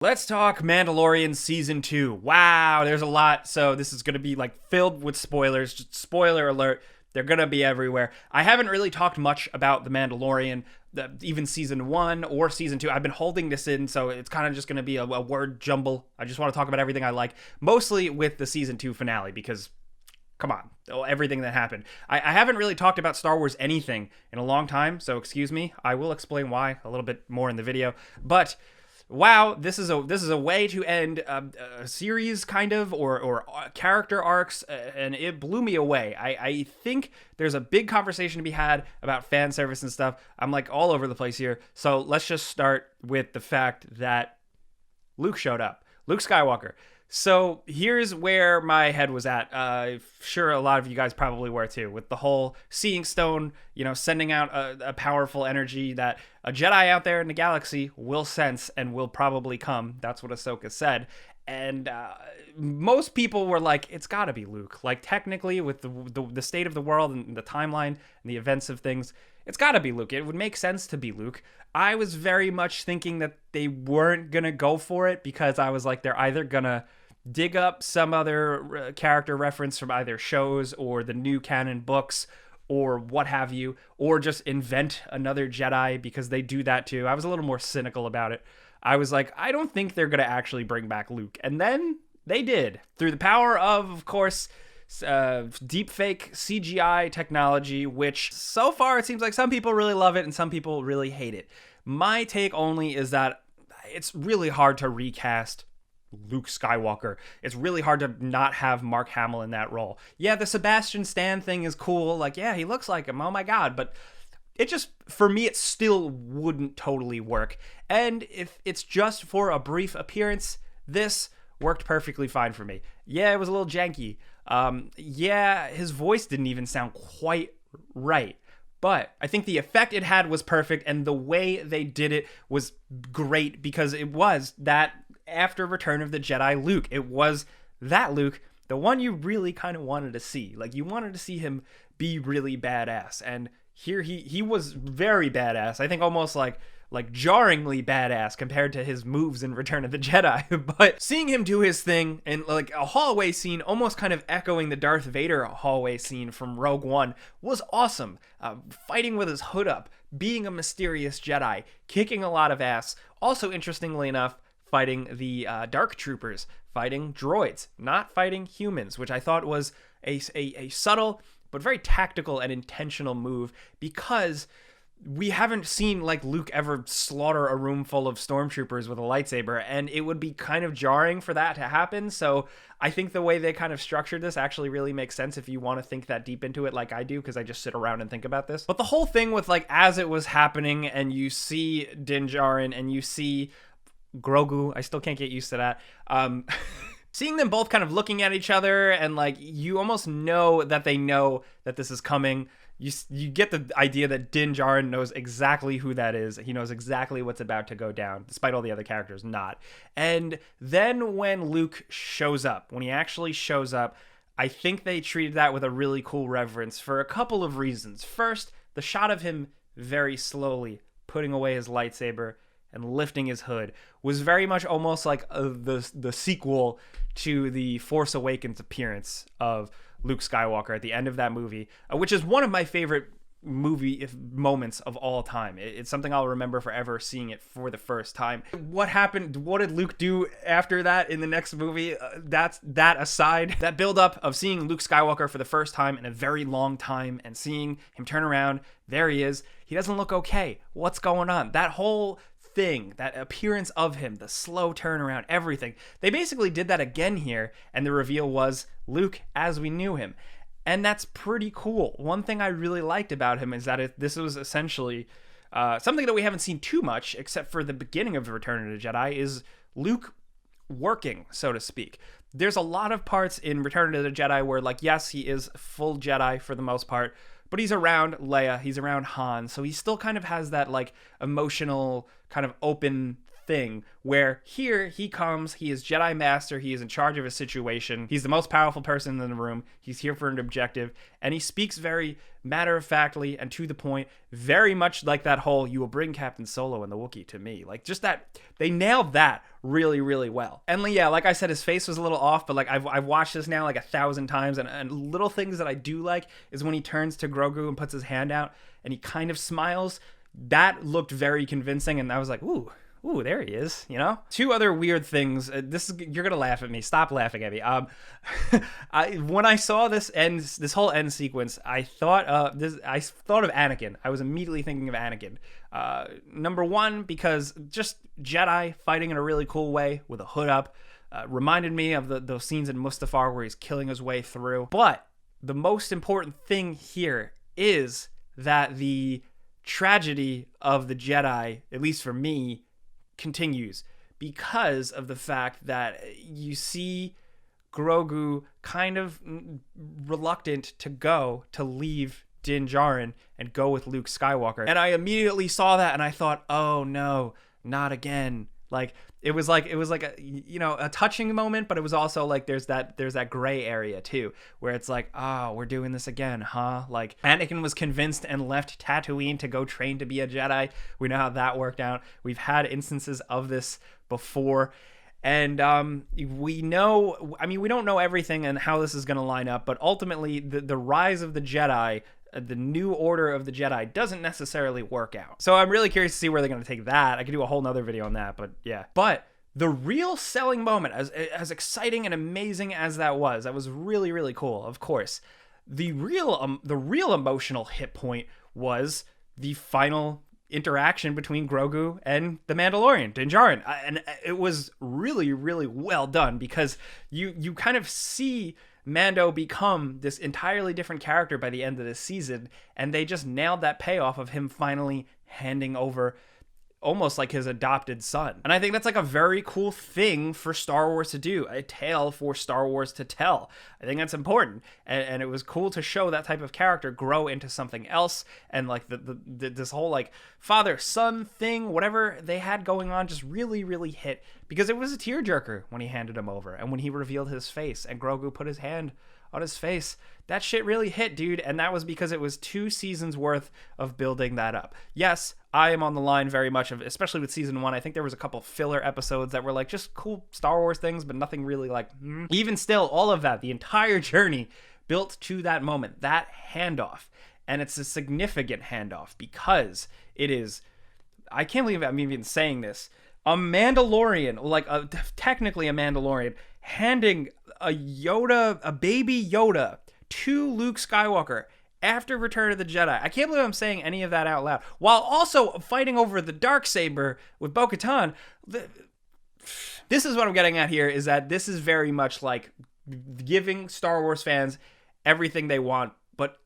Let's talk Mandalorian Season 2. Wow, there's a lot. So this is going to be like filled with spoilers. Just spoiler alert. They're going to be everywhere. I haven't really talked much about The Mandalorian, even Season 1 or Season 2. I've been holding this in, so it's kind of just going to be a word jumble. I just want to talk about everything I like, mostly with the Season 2 finale, because come on, everything that happened. I haven't really talked about Star Wars anything in a long time, so excuse me. I will explain why a little bit more in the video. But wow, this is a way to end a series, kind of, or character arcs, and it blew me away. I think there's a big conversation to be had about fan service and stuff. I'm like all over the place here. So let's just start with the fact that Luke showed up. Luke Skywalker. So here's where my head was at. Sure, a lot of you guys probably were too, with the whole Seeing Stone, sending out a powerful energy that a Jedi out there in the galaxy will sense and will probably come. That's what Ahsoka said. And most people were like, it's got to be Luke. Like, technically, with the state of the world and the timeline and the events of things, it's got to be Luke. It would make sense to be Luke. I was very much thinking that they weren't going to go for it, because I was like, they're either going to dig up some other character reference from either shows or the new canon books or what have you, or just invent another Jedi, because they do that too. I was a little more cynical about it. I was like, I don't think they're going to actually bring back Luke. And then they did, through the power of course, deepfake CGI technology, which so far it seems like some people really love it and some people really hate it. My take only is that it's really hard to recast Luke Skywalker. It's really hard to not have Mark Hamill in that role. Yeah, the Sebastian Stan thing is cool. Like, yeah, he looks like him. Oh my God. But it just, for me, it still wouldn't totally work. And if it's just for a brief appearance, this worked perfectly fine for me. Yeah, it was a little janky. Yeah, his voice didn't even sound quite right. But I think the effect it had was perfect, and the way they did it was great, because it was that after Return of the Jedi Luke. It was that Luke, the one you really kind of wanted to see. Like, you wanted to see him be really badass. And here he was very badass. I think almost like jarringly badass compared to his moves in Return of the Jedi. But seeing him do his thing in like a hallway scene, almost kind of echoing the Darth Vader hallway scene from Rogue One, was awesome. Fighting with his hood up, being a mysterious Jedi, kicking a lot of ass. Also, interestingly enough, fighting the Dark Troopers, fighting droids, not fighting humans, which I thought was a subtle but very tactical and intentional move, because we haven't seen like Luke ever slaughter a room full of stormtroopers with a lightsaber, and it would be kind of jarring for that to happen. So I think the way they kind of structured this actually really makes sense if you want to think that deep into it like I do, because I just sit around and think about this. But the whole thing with like, as it was happening and you see Din Djarin and you see Grogu, I still can't get used to that. Seeing them both kind of looking at each other, and like, you almost know that they know that this is coming. You get the idea that Din Djarin knows exactly who that is. He knows exactly what's about to go down, despite all the other characters not. And then when Luke shows up, when he actually shows up, I think they treated that with a really cool reverence for a couple of reasons. First, the shot of him very slowly putting away his lightsaber and lifting his hood was very much almost like the sequel to the Force Awakens appearance of Luke Skywalker at the end of that movie, which is one of my favorite movie moments of all time. It's something I'll remember forever, seeing it for the first time. What happened? What did Luke do after that in the next movie? That aside, that buildup of seeing Luke Skywalker for the first time in a very long time and seeing him turn around, there he is. He doesn't look okay. What's going on? That whole thing, that appearance of him, the slow turnaround, everything. They basically did that again here, and the reveal was Luke as we knew him. And that's pretty cool. One thing I really liked about him is that this was essentially something that we haven't seen too much, except for the beginning of Return of the Jedi, is Luke working, so to speak. There's a lot of parts in Return of the Jedi where, like, yes, he is full Jedi for the most part, but he's around Leia, he's around Han, so he still kind of has that, like, emotional, kind of open thing where here he comes, he is Jedi Master, he is in charge of a situation, he's the most powerful person in the room, he's here for an objective, and he speaks very matter-of-factly and to the point, very much like that whole "you will bring Captain Solo and the Wookiee to me." Like, just that, they nailed that really, really well. And yeah, like I said, his face was a little off, but like I've watched this now like 1,000 times, and little things that I do like is when he turns to Grogu and puts his hand out and he kind of smiles. That looked very convincing, and I was like, ooh, there he is, you know? Two other weird things. You're gonna laugh at me. Stop laughing at me. When I saw this whole end sequence, I thought of Anakin. I was immediately thinking of Anakin. Number one, because just Jedi fighting in a really cool way with a hood up reminded me of those scenes in Mustafar where he's killing his way through. But the most important thing here is that the tragedy of the Jedi, at least for me, continues because of the fact that you see Grogu kind of reluctant to leave Din Djarin and go with Luke Skywalker. And I immediately saw that and I thought, oh no, not again. Like it was like a, you know, a touching moment, but it was also like there's that gray area too, where it's like, oh, we're doing this again, huh? Like Anakin was convinced and left Tatooine to go train to be a Jedi. We know how that worked out. We've had instances of this before. And we know, I mean, we don't know everything and how this is going to line up, but ultimately the rise of the Jedi, the new order of the Jedi, doesn't necessarily work out. So I'm really curious to see where they're going to take that. I could do a whole nother video on that, but yeah. But the real selling moment, as exciting and amazing as that was really, really cool, of course. The real emotional hit point was the final interaction between Grogu and the Mandalorian, Din Djarin. And it was really, really well done because you kind of see Mando become this entirely different character by the end of this season, and they just nailed that payoff of him finally handing over almost like his adopted son. And I think that's like a very cool thing for Star Wars to do, a tale for Star Wars to tell. I think that's important, and it was cool to show that type of character grow into something else, and like this whole like father-son thing, whatever they had going on, just really, really hit, because it was a tearjerker when he handed him over and when he revealed his face and Grogu put his hand on his face. That shit really hit, dude, and that was because it was 2 seasons worth of building that up. Yes, I am on the line very much of, especially with season 1, I think there was a couple filler episodes that were like just cool Star Wars things, but nothing really like, Even still, all of that, the entire journey built to that moment, that handoff. And it's a significant handoff because it is, I can't believe I'm even saying this, a Mandalorian, like technically a Mandalorian, handing a baby Yoda to Luke Skywalker after Return of the Jedi. I can't believe I'm saying any of that out loud, while also fighting over the Darksaber with Bo-Katan. This is what I'm getting at here, is that this is very much like giving Star Wars fans everything they want, but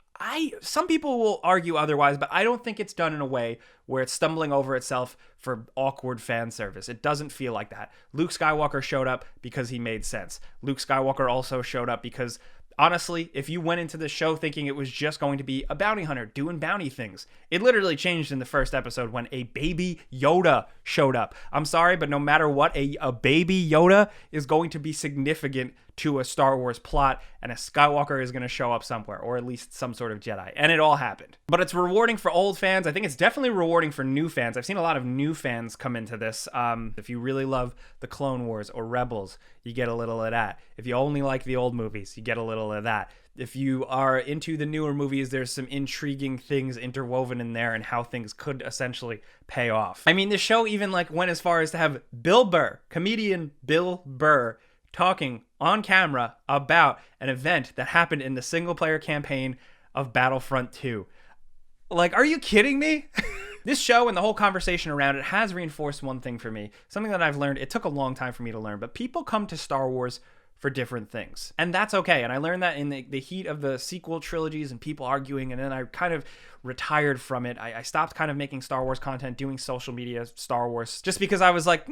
some people will argue otherwise, but I don't think it's done in a way where it's stumbling over itself for awkward fan service. It doesn't feel like that. Luke Skywalker showed up because he made sense. Luke Skywalker also showed up because, honestly, if you went into the show thinking it was just going to be a bounty hunter doing bounty things, it literally changed in the first episode when a baby Yoda showed up. I'm sorry, but no matter what, a baby Yoda is going to be significant to a Star Wars plot, and a Skywalker is going to show up somewhere, or at least some sort of Jedi. And it all happened. But it's rewarding for old fans. I think it's definitely rewarding for new fans. I've seen a lot of new fans come into this. If you really love the Clone Wars or Rebels, you get a little of that. If you only like the old movies, you get a little of that. If you are into the newer movies, there's some intriguing things interwoven in there and how things could essentially pay off. I mean, the show even like went as far as to have Bill Burr, comedian Bill Burr, talking on camera about an event that happened in the single-player campaign of Battlefront 2. Like, are you kidding me? This show and the whole conversation around it has reinforced one thing for me. Something that I've learned. It took a long time for me to learn, but people come to Star Wars for different things. And that's okay. And I learned that in the heat of the sequel trilogies and people arguing, and then I kind of retired from it. I stopped kind of making Star Wars content, doing social media Star Wars, just because I was like,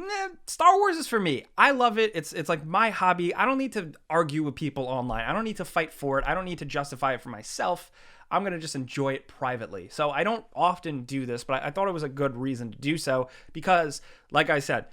Star Wars is for me. I love it. It's like my hobby. I don't need to argue with people online. I don't need to fight for it. I don't need to justify it for myself. I'm going to just enjoy it privately. So I don't often do this, but I thought it was a good reason to do so because, like I said,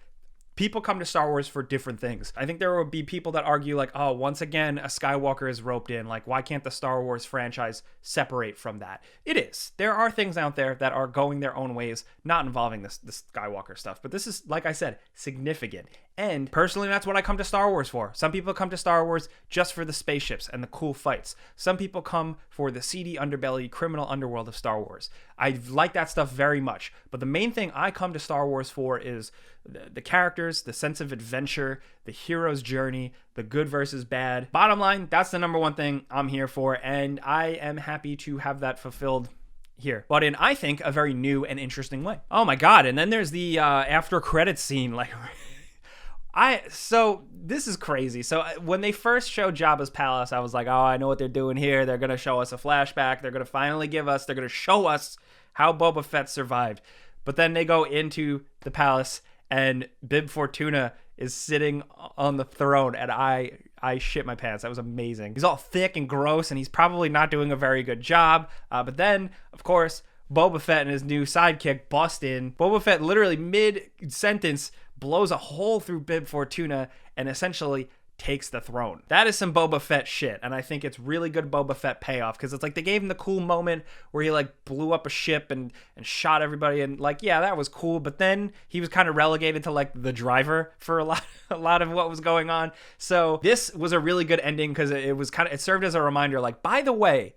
People come to Star Wars for different things. I think there will be people that argue like, oh, once again, a Skywalker is roped in. Like, why can't the Star Wars franchise separate from that? It is. There are things out there that are going their own ways, not involving this Skywalker stuff. But this is, like I said, significant. And personally, that's what I come to Star Wars for. Some people come to Star Wars just for the spaceships and the cool fights. Some people come for the seedy underbelly, criminal underworld of Star Wars. I like that stuff very much. But the main thing I come to Star Wars for is the characters, the sense of adventure, the hero's journey, the good versus bad. Bottom line, that's the number one thing I'm here for. And I am happy to have that fulfilled here, but in, I think, a very new and interesting way. Oh my God. And then there's the after credits scene. Like, so this is crazy. So when they first showed Jabba's palace, I was like, oh, I know what they're doing here. They're going to show us a flashback. They're going to finally they're going to show us how Boba Fett survived. But then they go into the palace and Bib Fortuna is sitting on the throne, and I shit my pants. That was amazing. He's all thick and gross, and he's probably not doing a very good job. But then, of course, Boba Fett and his new sidekick bust in. Boba Fett literally mid-sentence blows a hole through Bib Fortuna and essentially takes the throne. That is some Boba Fett shit, and I think it's really good Boba Fett payoff, because it's like they gave him the cool moment where he like blew up a ship and shot everybody, and like, yeah, that was cool, but then he was kind of relegated to like the driver for a lot of what was going on. So this was a really good ending, because it served as a reminder, like, by the way,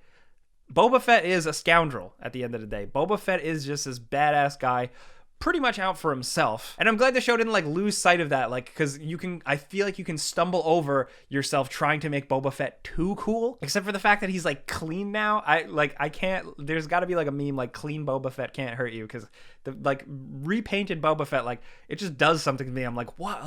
Boba Fett is a scoundrel at the end of the day. Boba Fett is just this badass guy, pretty much out for himself. And I'm glad the show didn't like lose sight of that, like, because I feel like you can stumble over yourself trying to make Boba Fett too cool, except for the fact that he's like clean now. I can't, there's got to be like a meme like clean Boba Fett can't hurt you, because the like repainted Boba Fett, like, it just does something to me. I'm like, what?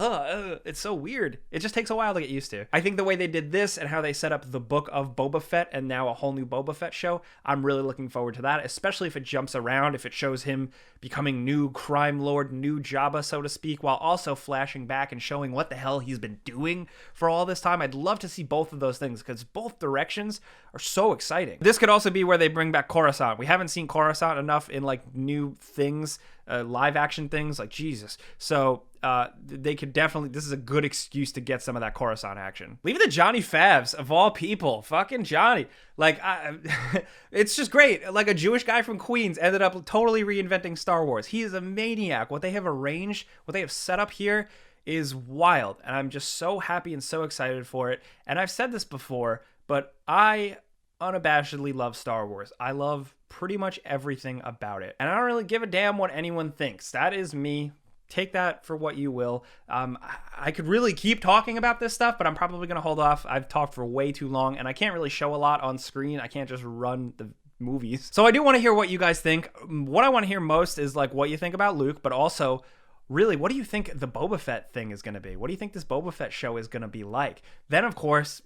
It's so weird. It just takes a while to get used to. I think the way they did this and how they set up the book of Boba Fett and now a whole new Boba Fett show, I'm really looking forward to that, especially if it jumps around, if it shows him becoming new crime lord, new Jabba, so to speak, while also flashing back and showing what the hell he's been doing for all this time. I'd love to see both of those things, because both directions are so exciting. This could also be where they bring back Coruscant. We haven't seen Coruscant enough in like new things, live action things, like, Jesus. So they could definitely, this is a good excuse to get some of that Coruscant action. Leave it to Johnny Favs, of all people. Fucking Johnny. Like, it's just great. Like, a Jewish guy from Queens ended up totally reinventing Star Wars. He is a maniac. What they have arranged, what they have set up here is wild. And I'm just so happy and so excited for it. And I've said this before, but I unabashedly love Star Wars. I love pretty much everything about it. And I don't really give a damn what anyone thinks. That is me. Take that for what you will. I could really keep talking about this stuff, but I'm probably going to hold off. I've talked for way too long, and I can't really show a lot on screen. I can't just run the movies. So I do want to hear what you guys think. What I want to hear most is like what you think about Luke, but also, really, what do you think the Boba Fett thing is going to be? What do you think this Boba Fett show is going to be like? Then, of course,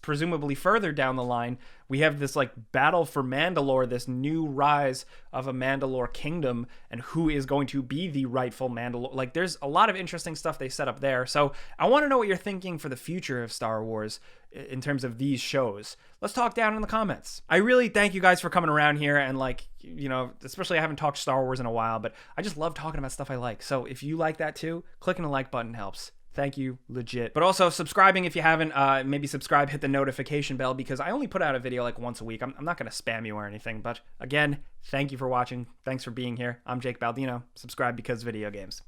presumably further down the line, we have this like battle for Mandalore, this new rise of a Mandalore kingdom, and who is going to be the rightful Mandalore. Like, there's a lot of interesting stuff they set up there. So I want to know what you're thinking for the future of Star Wars in terms of these shows. Let's talk down in the comments. I really thank you guys for coming around here, and like, you know, especially I haven't talked Star Wars in a while, but I just love talking about stuff I like. So if you like that too, clicking the like button helps. Thank you, legit. But also subscribing if you haven't. Maybe subscribe, hit the notification bell, because I only put out a video like once a week. I'm not going to spam you or anything, but again, thank you for watching. Thanks for being here. I'm Jake Baldino. Subscribe because video games.